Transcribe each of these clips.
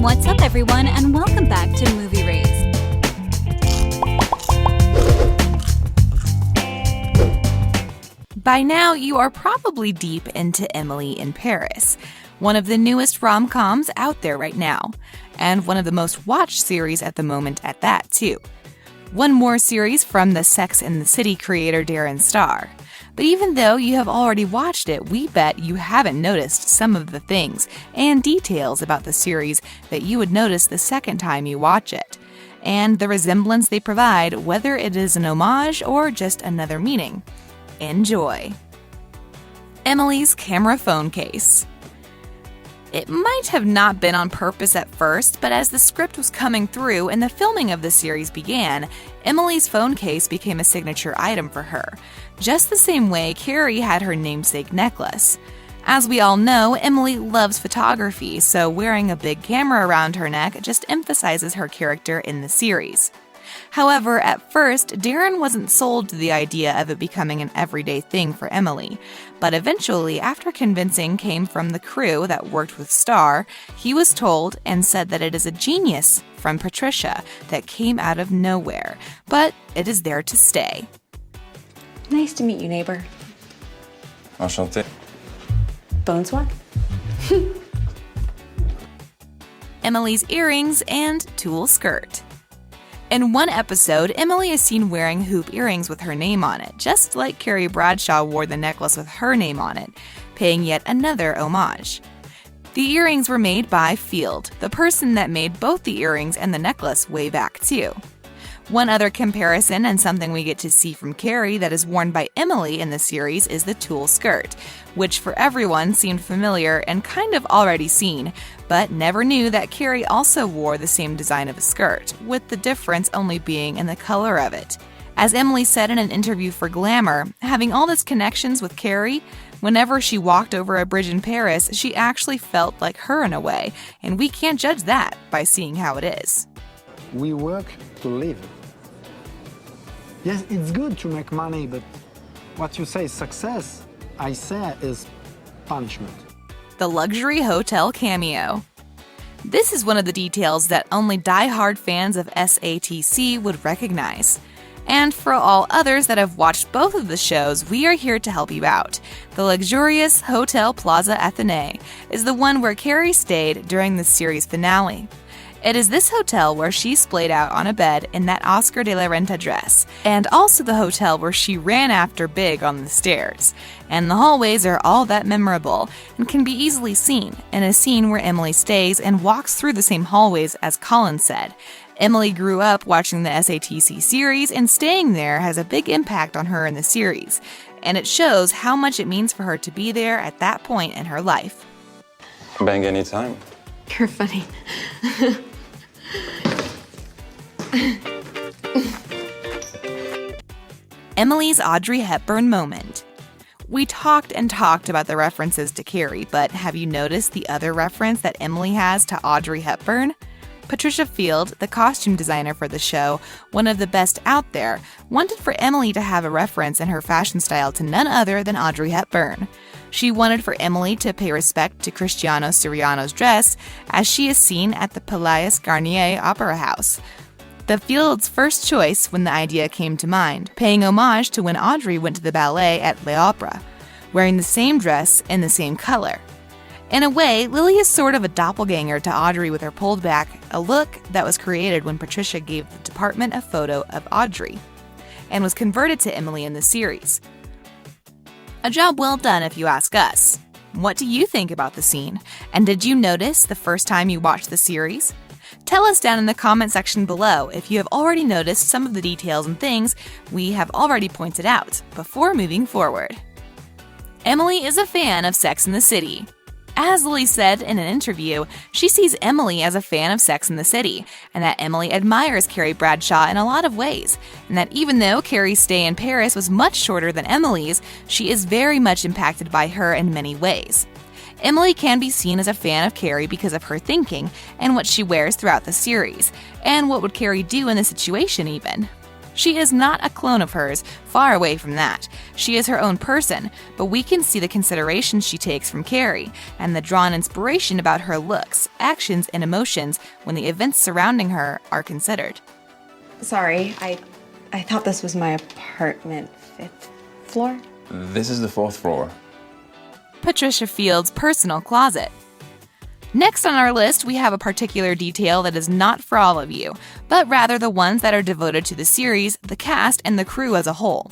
What's up, everyone, and welcome back to Movie Raised. By now, you are probably deep into Emily in Paris, one of the newest rom-coms out there right now, and one of the most watched series at the moment at that, too. One more series from the Sex and the City creator Darren Star. But even though you have already watched it, we bet you haven't noticed some of the things and details about the series that you would notice the second time you watch it, and the resemblance they provide, whether it is an homage or just another meaning. Enjoy. Emily's camera phone case. It might have not been on purpose at first, but as the script was coming through and the filming of the series began, Emily's phone case became a signature item for her, just the same way Carrie had her namesake necklace. As we all know, Emily loves photography, so wearing a big camera around her neck just emphasizes her character in the series. However, at first, Darren wasn't sold to the idea of it becoming an everyday thing for Emily, but eventually, after convincing came from the crew that worked with Star, he was told and said that it is a genius from Patricia that came out of nowhere, but it is there to stay. Nice to meet you, neighbor. Enchanté. Bonsoir. Emily's earrings and tulle skirt. In one episode, Emily is seen wearing hoop earrings with her name on it, just like Carrie Bradshaw wore the necklace with her name on it, paying yet another homage. The earrings were made by Field, the person that made both the earrings and the necklace way back too. One other comparison and something we get to see from Carrie that is worn by Emily in the series is the tulle skirt, which for everyone seemed familiar and kind of already seen, but never knew that Carrie also wore the same design of a skirt, with the difference only being in the color of it. As Emily said in an interview for Glamour, having all these connections with Carrie, whenever she walked over a bridge in Paris, she actually felt like her in a way, and we can't judge that by seeing how it is. We work to live. Yes, it's good to make money, but what you say is success, I say is punishment. The luxury hotel cameo. This is one of the details that only die-hard fans of SATC would recognize. And for all others that have watched both of the shows, we are here to help you out. The luxurious Hotel Plaza Athénée is the one where Carrie stayed during the series finale. It is this hotel where she splayed out on a bed in that Oscar de la Renta dress, and also the hotel where she ran after Big on the stairs. And the hallways are all that memorable and can be easily seen in a scene where Emily stays and walks through the same hallways as Colin said. Emily grew up watching the SATC series, and staying there has a big impact on her in the series, and it shows how much it means for her to be there at that point in her life. Bang anytime. You're funny. Emily's Audrey Hepburn moment. We talked and talked about the references to Carrie, but have you noticed the other reference that Emily has to Audrey Hepburn? Patricia Field, the costume designer for the show, one of the best out there, wanted for Emily to have a reference in her fashion style to none other than Audrey Hepburn. She wanted for Emily to pay respect to Cristiano Siriano's dress, as she is seen at the Palais Garnier Opera House. The Field's first choice when the idea came to mind, paying homage to when Audrey went to the ballet at Les Opera, wearing the same dress in the same color. In a way, Lily is sort of a doppelganger to Audrey with her pulled back, a look that was created when Patricia gave the department a photo of Audrey, and was converted to Emily in the series. A job well done if you ask us. What do you think about the scene? And did you notice the first time you watched the series? Tell us down in the comment section below if you have already noticed some of the details and things we have already pointed out before moving forward. Emily is a fan of Sex and the City. As Lily said in an interview, she sees Emily as a fan of Sex and the City, and that Emily admires Carrie Bradshaw in a lot of ways, and that even though Carrie's stay in Paris was much shorter than Emily's, she is very much impacted by her in many ways. Emily can be seen as a fan of Carrie because of her thinking and what she wears throughout the series, and what would Carrie do in the situation even. She is not a clone of hers, far away from that. She is her own person, but we can see the considerations she takes from Carrie, and the drawn inspiration about her looks, actions, and emotions when the events surrounding her are considered. Sorry, I thought this was my apartment. 5th floor? This is the 4th floor. Patricia Field's personal closet. Next on our list, we have a particular detail that is not for all of you, but rather the ones that are devoted to the series, the cast, and the crew as a whole.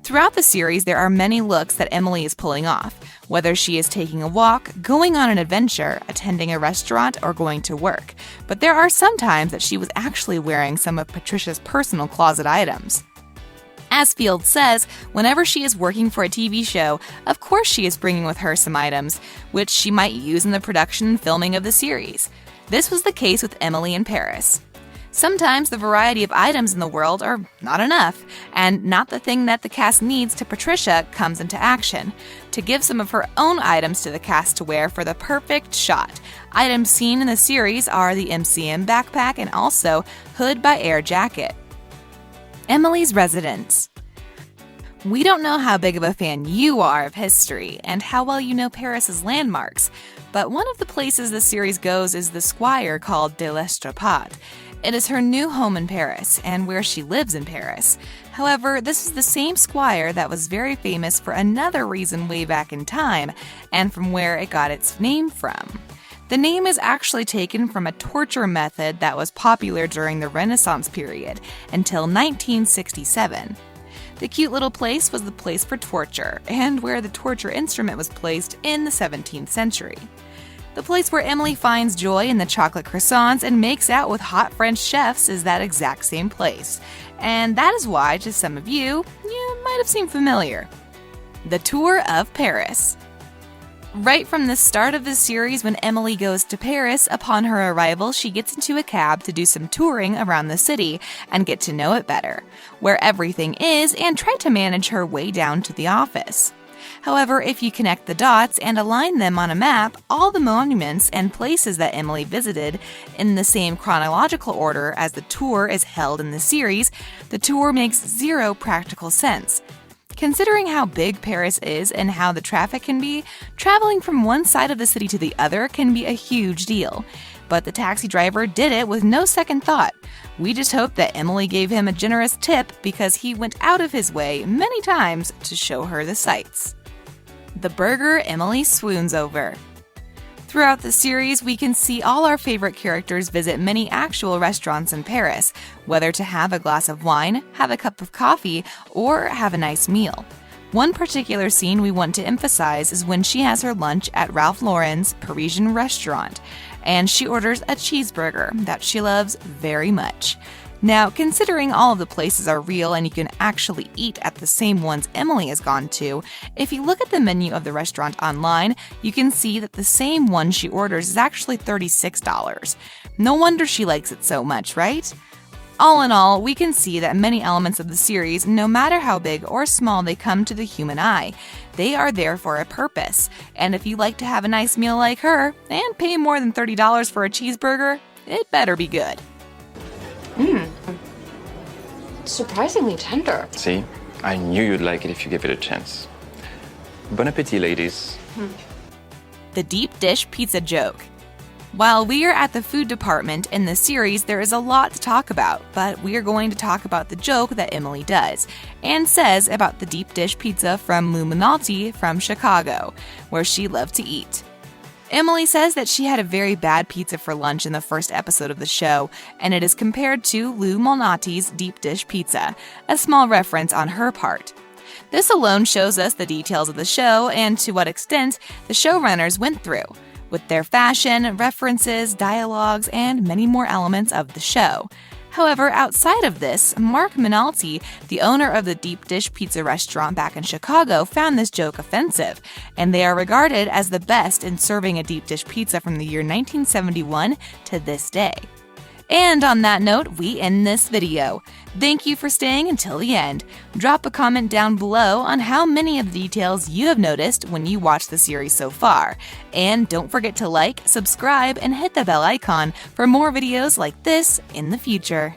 Throughout the series, there are many looks that Emily is pulling off, whether she is taking a walk, going on an adventure, attending a restaurant, or going to work. But there are some times that she was actually wearing some of Patricia's personal closet items. As Field says, whenever she is working for a TV show, of course she is bringing with her some items, which she might use in the production and filming of the series. This was the case with Emily in Paris. Sometimes the variety of items in the world are not enough, and not the thing that the cast needs to Patricia comes into action, to give some of her own items to the cast to wear for the perfect shot. Items seen in the series are the MCM backpack and also Hood by Air jacket. Emily's residence. We don't know how big of a fan you are of history and how well you know Paris's landmarks, but one of the places the series goes is the square called de l'Estrapade. It is her new home in Paris and where she lives in Paris. However, this is the same square that was very famous for another reason way back in time, and from where it got its name from. The name is actually taken from a torture method that was popular during the Renaissance period until 1967. The cute little place was the place for torture, and where the torture instrument was placed in the 17th century. The place where Emily finds joy in the chocolate croissants and makes out with hot French chefs is that exact same place. And that is why, to some of you might have seemed familiar. The Tour of Paris. Right from the start of the series, when Emily goes to Paris, upon her arrival, she gets into a cab to do some touring around the city and get to know it better, where everything is, and try to manage her way down to the office. However, if you connect the dots and align them on a map, all the monuments and places that Emily visited in the same chronological order as the tour is held in the series, the tour makes zero practical sense. Considering how big Paris is and how the traffic can be, traveling from one side of the city to the other can be a huge deal. But the taxi driver did it with no second thought. We just hope that Emily gave him a generous tip because he went out of his way many times to show her the sights. The burger Emily swoons over. Throughout the series, we can see all our favorite characters visit many actual restaurants in Paris, whether to have a glass of wine, have a cup of coffee, or have a nice meal. One particular scene we want to emphasize is when she has her lunch at Ralph Lauren's Parisian restaurant, and she orders a cheeseburger that she loves very much. Now, considering all of the places are real and you can actually eat at the same ones Emily has gone to, if you look at the menu of the restaurant online, you can see that the same one she orders is actually $36. No wonder she likes it so much, right? All in all, we can see that many elements of the series, no matter how big or small they come to the human eye, they are there for a purpose. And if you like to have a nice meal like her and pay more than $30 for a cheeseburger, it better be good. Surprisingly tender. See, I knew you'd like it if you gave it a chance. Bon appétit, ladies. The deep dish pizza joke. While we are at the food department in the series, there is a lot to talk about, but we are going to talk about the joke that Emily does and says about the deep dish pizza from Lou Malnati from Chicago, where she loved to eat. Emily says that she had a very bad pizza for lunch in the first episode of the show, and it is compared to Lou Malnati's deep dish pizza, a small reference on her part. This alone shows us the details of the show and to what extent the showrunners went through, with their fashion, references, dialogues, and many more elements of the show. However, outside of this, Mark Minalti, the owner of the deep dish pizza restaurant back in Chicago, found this joke offensive, and they are regarded as the best in serving a deep dish pizza from the year 1971 to this day. And on that note, we end this video. Thank you for staying until the end. Drop a comment down below on how many of the details you have noticed when you watch the series so far. And don't forget to like, subscribe, and hit the bell icon for more videos like this in the future.